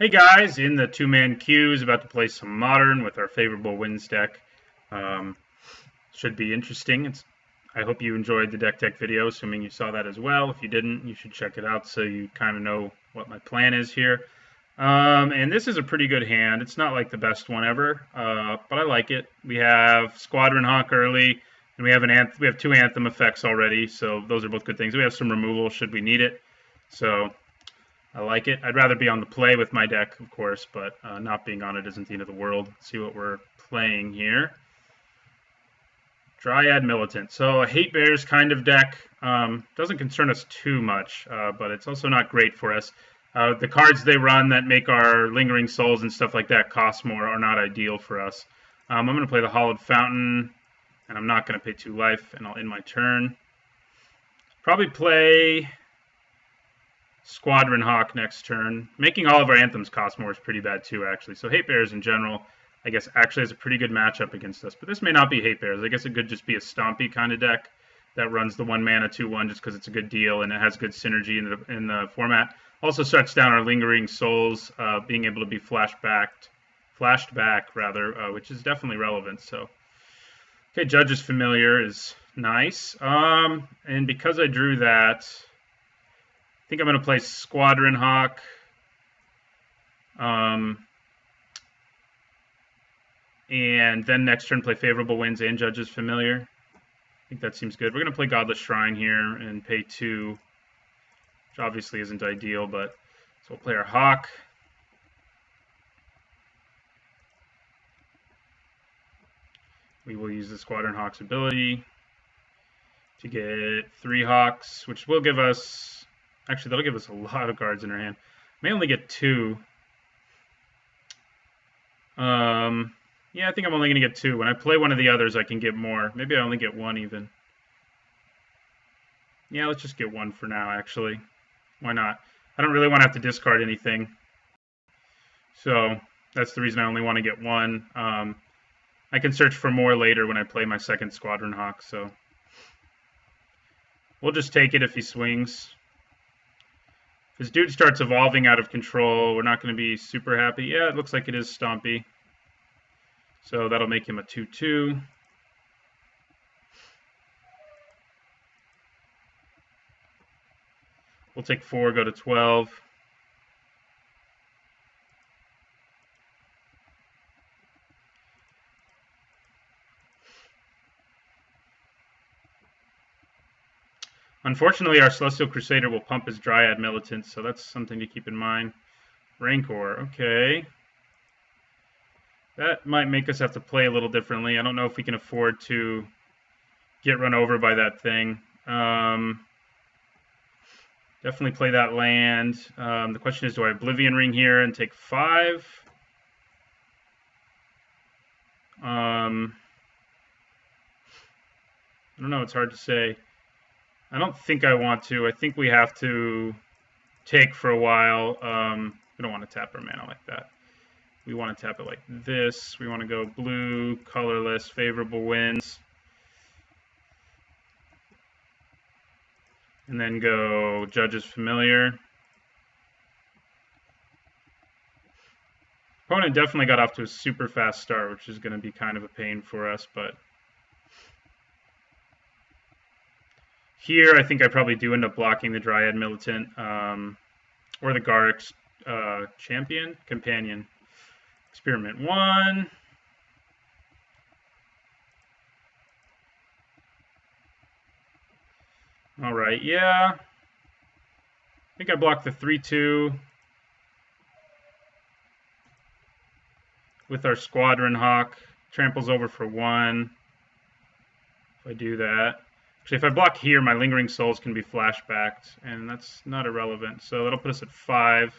Hey guys, in the two-man queues, about to play some Modern with our favorable wins deck. Um, should be interesting. I hope you enjoyed the deck tech video, assuming you saw that as well. If you didn't, you should check it out so you kind of know what my plan is here. And this is a pretty good hand. It's not like the best one ever, but I like it. We have Squadron Hawk early, and we have two Anthem effects already, so those are both good things. We have some removal should we need it. So I like it. I'd rather be on the play with my deck, of course, but not being on it isn't the end of the world. Let's see what we're playing here. Dryad Militant. So a Hate Bears kind of deck. Doesn't concern us too much, but it's also not great for us. The cards they run that make our Lingering Souls and stuff like that cost more are not ideal for us. I'm going to play the Hollowed Fountain, and I'm not going to pay 2 life, and I'll end my turn. Probably play Squadron Hawk next turn. Making all of our anthems cost more is pretty bad too, actually. So Hate Bears in general, I guess, actually has a pretty good matchup against us. But this may not be Hate Bears. I guess it could just be a Stompy kind of deck that runs the 1 mana 2/1 just because it's a good deal and it has good synergy in the format. Also shuts down our Lingering Souls, being able to be flashed back, which is definitely relevant. So, okay, Judge's Familiar is nice. And because I drew that, I think I'm going to play Squadron Hawk. And then next turn play Favorable Winds and Judge's Familiar. I think that seems good. We're going to play Godless Shrine here and pay 2, which obviously isn't ideal, but so we'll play our Hawk. We will use the Squadron Hawk's ability to get 3 Hawks, which will give us... Actually, that'll give us a lot of cards in our hand. May only get 2. Yeah, I think I'm only going to get 2. When I play one of the others, I can get more. Maybe I only get 1 even. Yeah, let's just get 1 for now, actually. Why not? I don't really want to have to discard anything. So that's the reason I only want to get 1. I can search for more later when I play my second Squadron Hawk, so we'll just take it if he swings. If this dude starts evolving out of control, we're not going to be super happy. Yeah, it looks like it is Stompy. So that'll make him a 2/2. We'll take 4, go to 12. Unfortunately, our Celestial Crusader will pump his Dryad Militant, so that's something to keep in mind. Rancor, okay. That might make us have to play a little differently. I don't know if we can afford to get run over by that thing. Definitely play that land. The question is, do I Oblivion Ring here and take 5? I don't know. It's hard to say. I don't think I want to. I think we have to take for a while. We don't want to tap our mana like that. We want to tap it like this. We want to go blue, colorless, favorable winds. And then go Judge's Familiar. Opponent definitely got off to a super fast start, which is going to be kind of a pain for us, but here I think I probably do end up blocking the Dryad Militant, or the Garrick's Companion. Experiment 1. All right, yeah. I think I blocked the 3/2 with our Squadron Hawk. Tramples over for 1. If I do that. Actually, if I block here, my Lingering Souls can be flashbacked, and that's not irrelevant. So that'll put us at 5.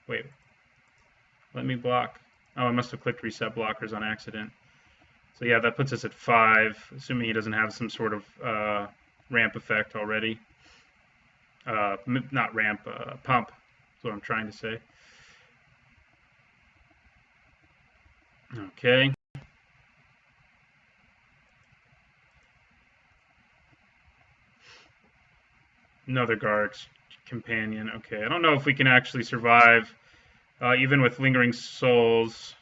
Wait. Let me block. Oh, I must have clicked reset blockers on accident. So yeah, that puts us at 5, assuming he doesn't have some sort of ramp effect already. Not ramp, pump. That's what I'm trying to say. Okay. Another Garrick's Companion. Okay, I don't know if we can actually survive even with Lingering Souls.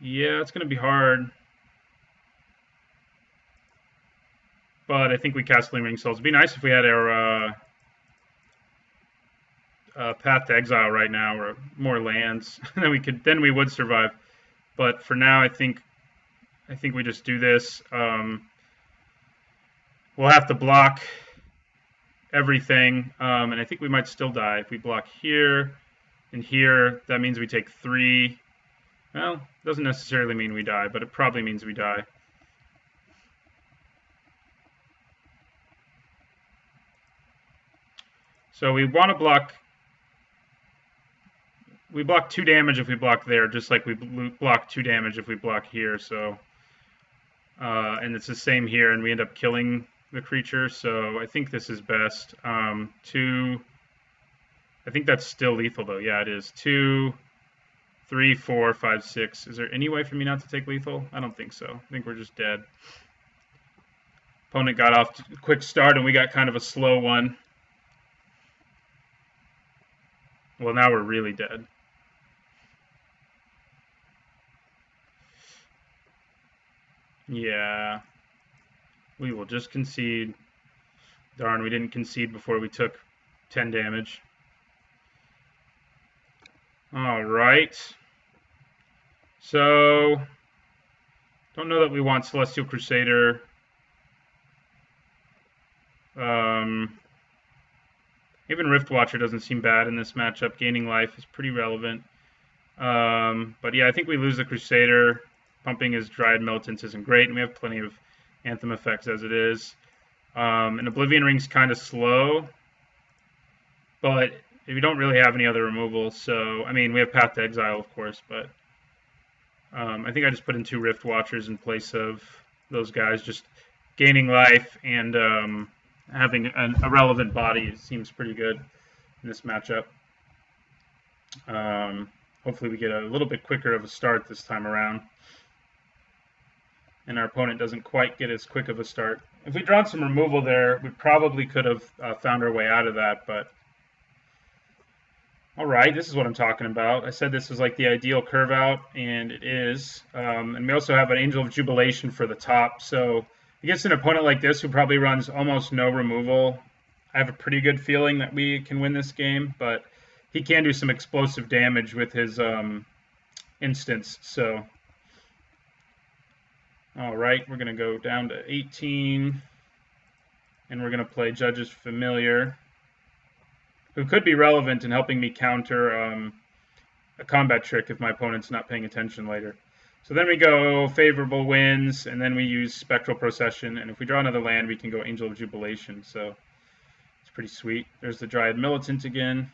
Yeah, it's going to be hard. But I think we cast Lingering Souls. It'd be nice if we had our Path to Exile right now, or more lands. then we would survive. But for now, I think we just do this. We'll have to block everything, and I think we might still die if we block here and here. That means we take 3. Well, doesn't necessarily mean we die, but it probably means we die. So we want to block. We block 2 damage if we block there, just like we block 2 damage if we block here. So, and it's the same here, and we end up killing the creature. So I think this is best. 2. I think that's still lethal though. Yeah, it is. 2, 3, 4, 5, 6. Is there any way for me not to take lethal? I don't think so. I think we're just dead. Opponent got off to a quick start, and we got kind of a slow one. Well, now we're really dead. Yeah. We will just concede. Darn, we didn't concede before we took 10 damage. All right. So, don't know that we want Celestial Crusader. Even Rift Watcher doesn't seem bad in this matchup. Gaining life is pretty relevant. But yeah, I think we lose the Crusader. Pumping his Dryad Militants isn't great, and we have plenty of Anthem effects as it is. And Oblivion Ring's kind of slow, but we don't really have any other removals. So, I mean, we have Path to Exile, of course, but I think I just put in 2 Rift Watchers in place of those guys. Just gaining life and having a relevant body seems pretty good in this matchup. Hopefully we get a little bit quicker of a start this time around, and our opponent doesn't quite get as quick of a start. If we'd drawn some removal there, we probably could have found our way out of that, but all right, this is what I'm talking about. I said this was like the ideal curve out, and it is. And we also have an Angel of Jubilation for the top, so against an opponent like this who probably runs almost no removal, I have a pretty good feeling that we can win this game, but he can do some explosive damage with his instants. So, all right, we're going to go down to 18, and we're going to play Judge's Familiar, who could be relevant in helping me counter a combat trick if my opponent's not paying attention later. So then we go Favorable Winds, and then we use Spectral Procession, and if we draw another land, we can go Angel of Jubilation. So it's pretty sweet. There's the Dryad Militant again.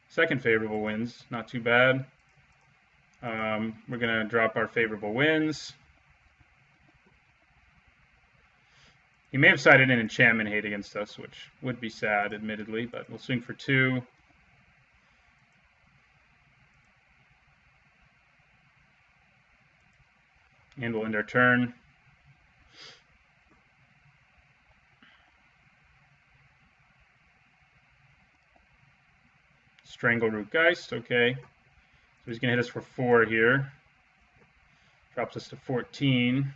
Second Favorable Winds, not too bad. We're going to drop our Favorable Winds. He may have sided in Enchantment Hate against us, which would be sad, admittedly, but we'll swing for 2. And we'll end our turn. Strangleroot Geist, okay. So he's going to hit us for 4 here. Drops us to 14.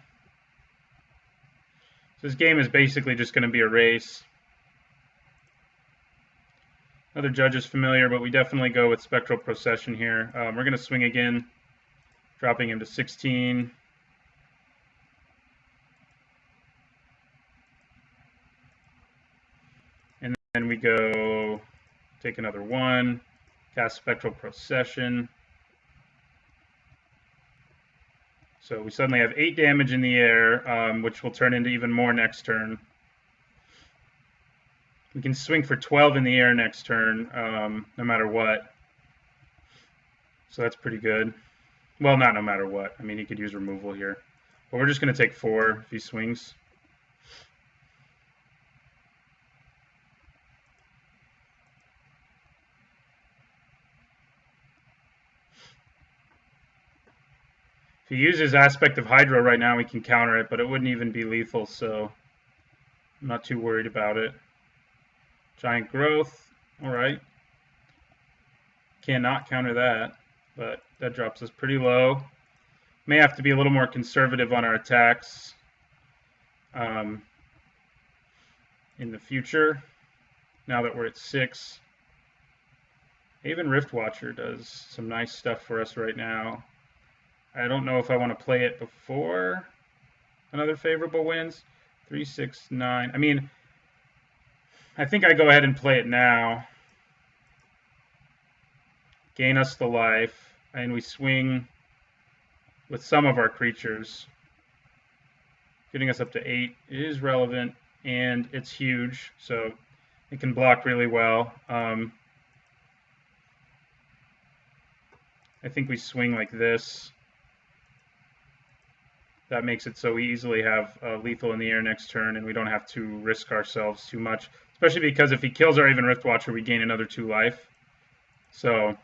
So this game is basically just going to be a race. Another Judge's Familiar, but we definitely go with Spectral Procession here. We're going to swing again, dropping him to 16. And then we go take another 1, cast Spectral Procession. So we suddenly have 8 damage in the air, which will turn into even more next turn. We can swing for 12 in the air next turn, no matter what. So that's pretty good. Well, not no matter what. I mean, he could use removal here. But we're just going to take 4 if he swings. If he uses Aspect of Hydro right now, we can counter it, but it wouldn't even be lethal, so I'm not too worried about it. Giant Growth. All right. Cannot counter that, but that drops us pretty low. May have to be a little more conservative on our attacks in the future, now that we're at 6. Even Rift Watcher does some nice stuff for us right now. I don't know if I want to play it before another favorable wins. 3, 6, 9. I mean, I think I go ahead and play it now. Gain us the life, and we swing with some of our creatures. Getting us up to 8 is relevant, and it's huge, so it can block really well. I think we swing like this. That makes it so we easily have lethal in the air next turn, and we don't have to risk ourselves too much. Especially because if he kills our even Rift Watcher, we gain another 2 life. So,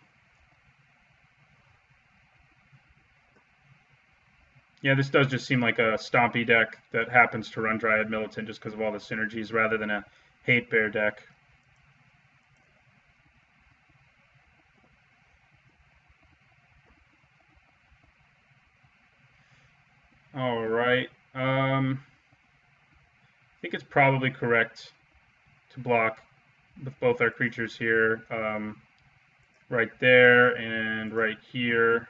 yeah, this does just seem like a Stompy deck that happens to run Dryad Militant just because of all the synergies, rather than a Hate Bear deck. All right. I think it's probably correct to block with both our creatures here, right there and right here.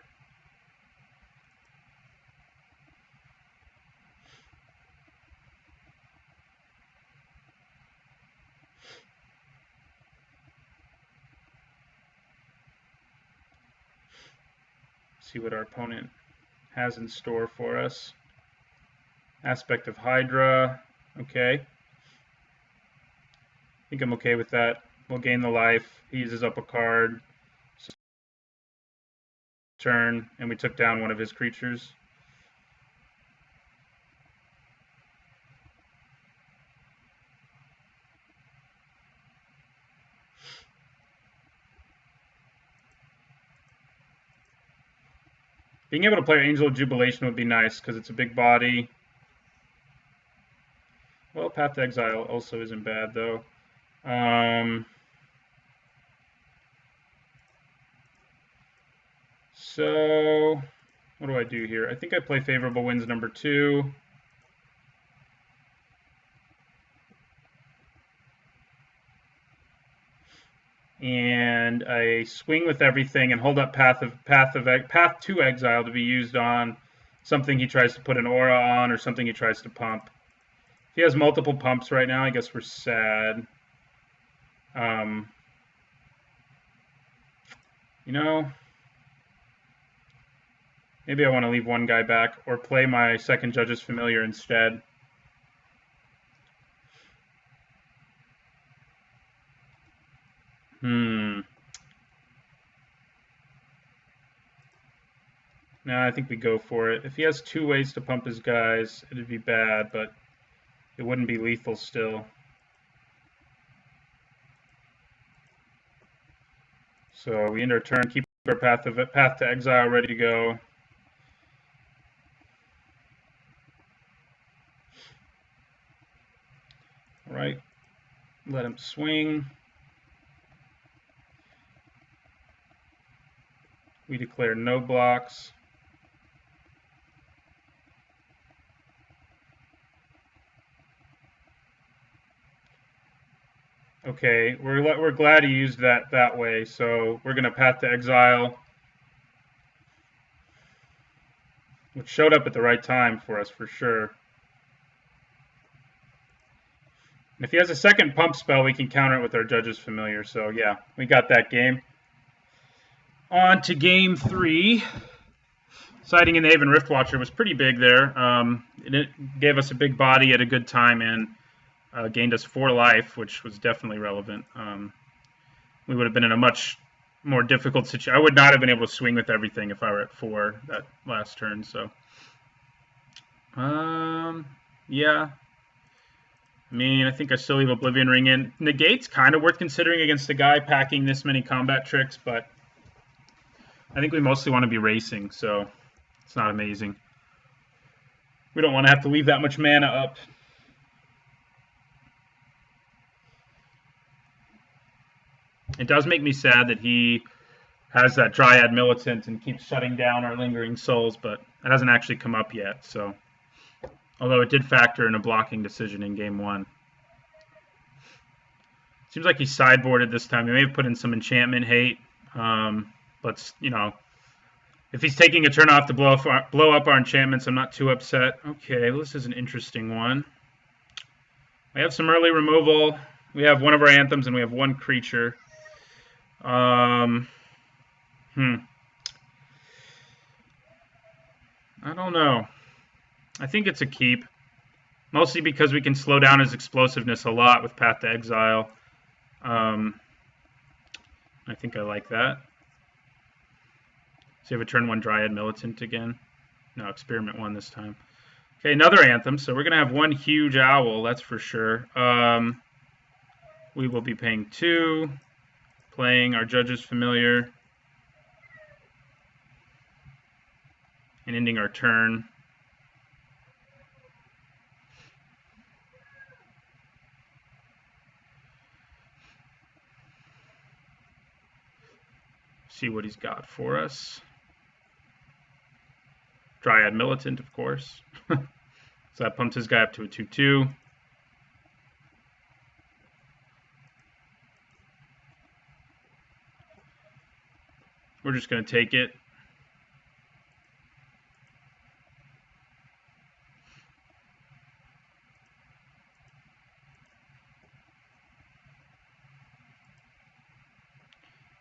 See what our opponent has in store for us. Aspect of Hydra. Okay. I think I'm okay with that. We'll gain the life. He uses up a card. So turn, and we took down one of his creatures. Being able to play Angel of Jubilation would be nice because it's a big body. Well, Path to Exile also isn't bad, though. So, what do I do here? I think I play Favorable Winds number 2. And I swing with everything and hold up Path to Exile to be used on something he tries to put an aura on or something he tries to pump. If he has multiple pumps right now, I guess we're sad. You know, maybe I want to leave one guy back or play my second Judge's Familiar instead. No, I think we go for it. If he has 2 ways to pump his guys, it'd be bad, but it wouldn't be lethal still. So we end our turn, keep our Path to Exile ready to go. All right, let him swing. We declare no blocks. Okay, we're glad he used that way, so we're going to Path to Exile, which showed up at the right time for us for sure. And if he has a second pump spell, we can counter it with our Judge's Familiar, so yeah, we got that game. On to game 3. Siding in the Haven Rift Watcher was pretty big there. It gave us a big body at a good time and gained us 4 life, which was definitely relevant. We would have been in a much more difficult situation. I would not have been able to swing with everything if I were at 4 that last turn. So, yeah. I mean, I think I still leave Oblivion Ring in. Negate's kind of worth considering against a guy packing this many combat tricks, but I think we mostly want to be racing, so it's not amazing. We don't want to have to leave that much mana up. It does make me sad that he has that Dryad Militant and keeps shutting down our Lingering Souls, but it hasn't actually come up yet, so... Although it did factor in a blocking decision in Game 1. Seems like he sideboarded this time. He may have put in some enchantment hate, but, you know, if he's taking a turn off to blow up our enchantments, I'm not too upset. Okay, well, this is an interesting one. We have some early removal. We have one of our anthems, and we have one creature. I don't know. I think it's a keep. Mostly because we can slow down his explosiveness a lot with Path to Exile. I think I like that. So you have a turn 1 Dryad Militant again. No, Experiment 1 this time. Okay, another Anthem. So we're going to have one huge Owl, that's for sure. We will be paying 2. Playing our Judge's Familiar. And ending our turn. See what he's got for us. Dryad Militant, of course. So that pumped his guy up to a 2/2. We're just going to take it.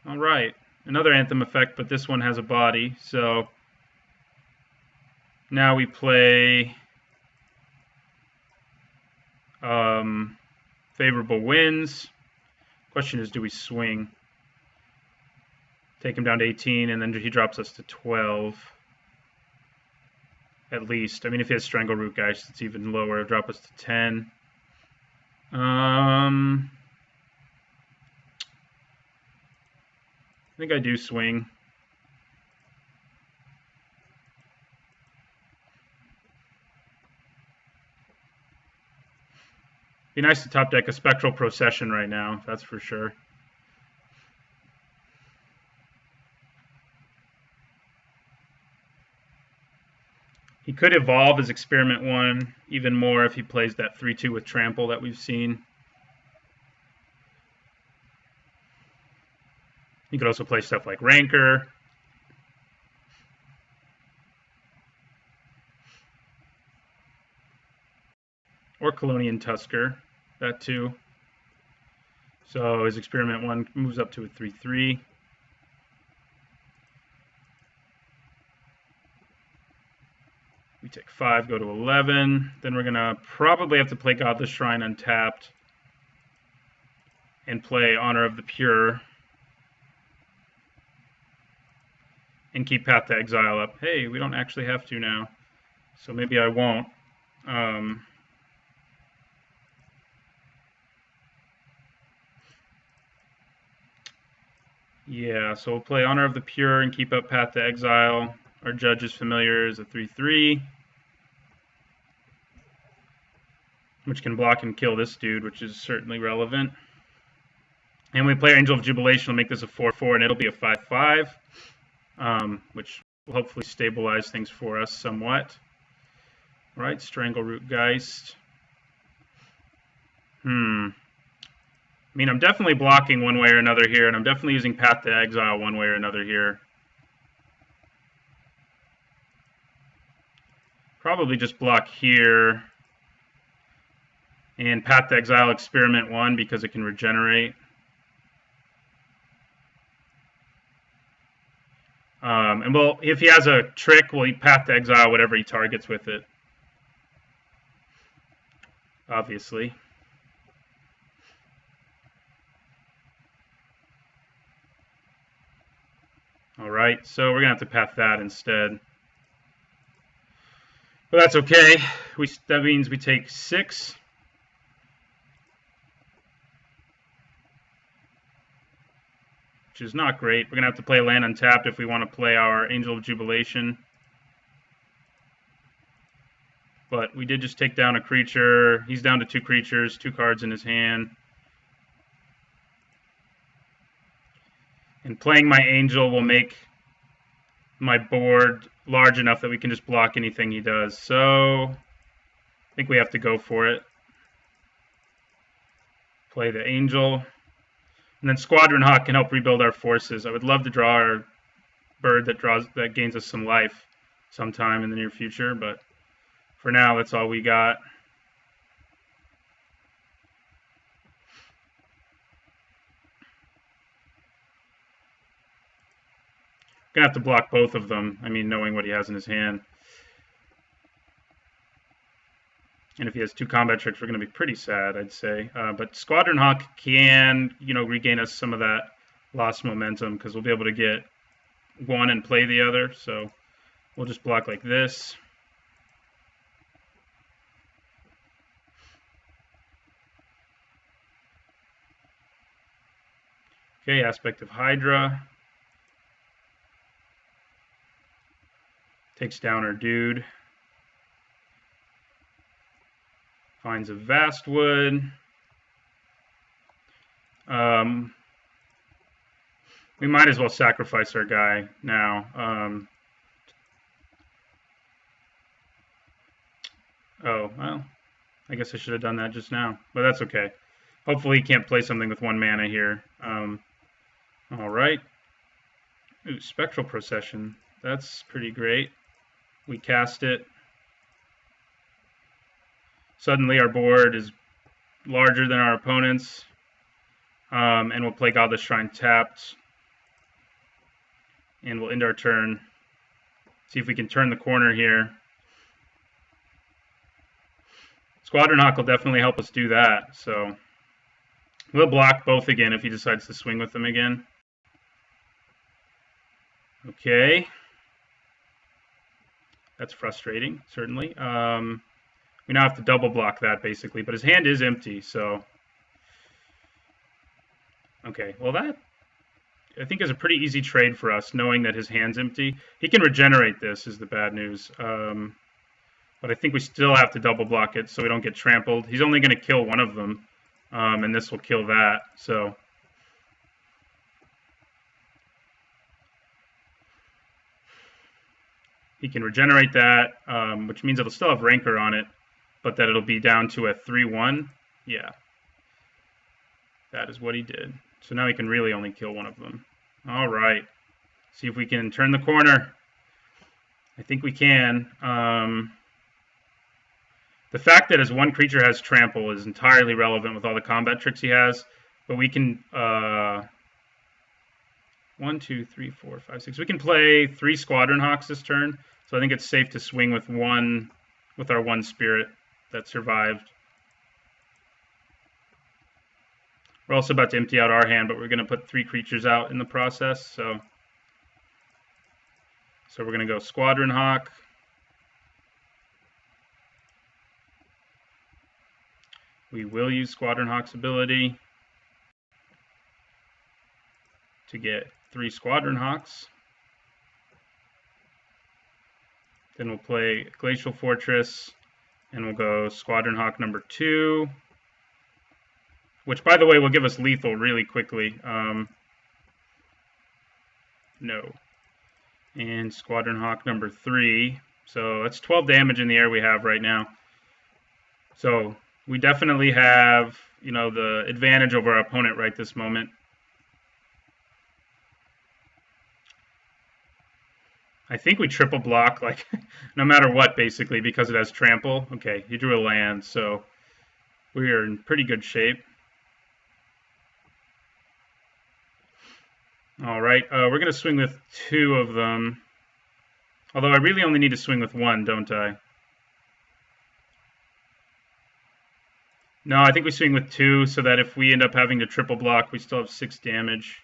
All right. Another Anthem effect, but this one has a body, so now we play Favorable Winds. Question is, do we swing? Take him down to 18, and then he drops us to 12. At least. I mean, if he has Strangle Root Geist, it's even lower. It'll drop us to 10. I think I do swing. Be nice to top deck a Spectral Procession right now, that's for sure. He could evolve his Experiment 1 even more if he plays that 3/2 with Trample that we've seen. He could also play stuff like Rancor. Or Colonian Tusker, that too. So his Experiment 1 moves up to a 3/3. We take 5, go to 11. Then we're going to probably have to play Godless Shrine untapped and play Honor of the Pure. And keep Path to Exile up. Hey, we don't actually have to now. So maybe I won't. Yeah, so we'll play Honor of the Pure and keep up Path to Exile. Our Judge's Familiar is a 3/3. Which can block and kill this dude, which is certainly relevant. And we play Angel of Jubilation, will make this a 4/4, and it'll be a 5/5. Which will hopefully stabilize things for us somewhat. All right, Strangle Root Geist. I mean, I'm definitely blocking one way or another here, and I'm definitely using Path to Exile one way or another here. Probably just block here. And Path to Exile Experiment 1 because it can regenerate. And well, if he has a trick, we'll Path to Exile whatever he targets with it. Obviously. Alright, so we're going to have to path that instead. But that's okay. That means we take 6. Which is not great. We're going to have to play land untapped if we want to play our Angel of Jubilation. But we did just take down a creature. He's down to 2 creatures, 2 cards in his hand. And playing my Angel will make my board large enough that we can just block anything he does. So I think we have to go for it. Play the Angel. And then Squadron Hawk can help rebuild our forces. I would love to draw our bird that gains us some life sometime in the near future, but for now, that's all we got. Gonna have to block both of them. I mean, knowing what he has in his hand. And if he has 2 combat tricks, we're going to be pretty sad, I'd say. But Squadron Hawk can, regain us some of that lost momentum because we'll be able to get one and play the other. So we'll just block like this. Okay, Aspect of Hydra. Takes down our dude. Finds a Vastwood. We might as well sacrifice our guy now. Oh, well, I guess I should have done that just now, but that's okay. Hopefully he can't play something with 1 mana here. All right. Ooh, Spectral Procession. That's pretty great. We cast it. Suddenly our board is larger than our opponent's. And we'll play Godless Shrine tapped. And we'll end our turn. See if we can turn the corner here. Squadron Hawk will definitely help us do that. So we'll block both again if he decides to swing with them again. Okay. That's frustrating, certainly. We now have to double block that, basically. But his hand is empty, so... Okay, well that, I think, is a pretty easy trade for us, knowing that his hand's empty. He can regenerate this, is the bad news. But I think we still have to double block it so we don't get trampled. He's only going to kill one of them, and this will kill that, so... He can regenerate that, which means it'll still have Rancor on it, but that it'll be down to a 3-1. Yeah. That is what he did. So now he can really only kill one of them. All right. See if we can turn the corner. I think we can. The fact that his 1 creature has trample is entirely relevant with all the combat tricks he has, but we can... 1, 2, 3, 4, 5, 6. We can play 3 Squadron Hawks this turn, so I think it's safe to swing with our 1 spirit that survived. We're also about to empty out our hand, but we're going to put 3 creatures out in the process. So we're going to go Squadron Hawk. We will use Squadron Hawk's ability to get 3 Squadron Hawks. Then we'll play Glacial Fortress, and we'll go Squadron Hawk number 2, which, by the way, will give us lethal really quickly. No. And Squadron Hawk number 3. So that's 12 damage in the air we have right now. So we definitely have, the advantage over our opponent right this moment. I think we triple block, like, no matter what, basically, because it has trample. Okay, he drew a land, so we are in pretty good shape. All right, we're going to swing with 2 of them. Although I really only need to swing with 1, don't I? No, I think we swing with 2 so that if we end up having to triple block, we still have 6 damage.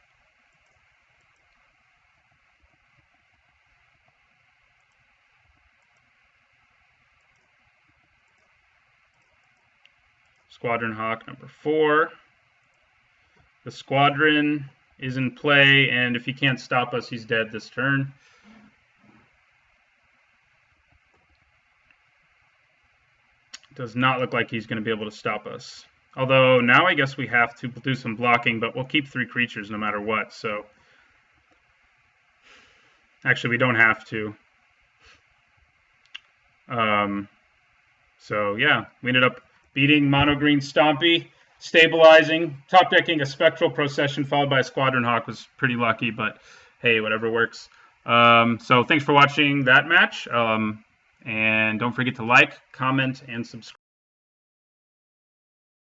Squadron Hawk number 4. The Squadron is in play, and if he can't stop us, he's dead this turn. Does not look like he's going to be able to stop us. Although now I guess we have to do some blocking, but we'll keep 3 creatures no matter what. So Actually, we don't have to. So yeah, we ended up beating mono green Stompy, stabilizing, top decking a Spectral Procession followed by a Squadron Hawk was pretty lucky, but hey, whatever works. So thanks for watching that match, and don't forget to like, comment, and subscribe.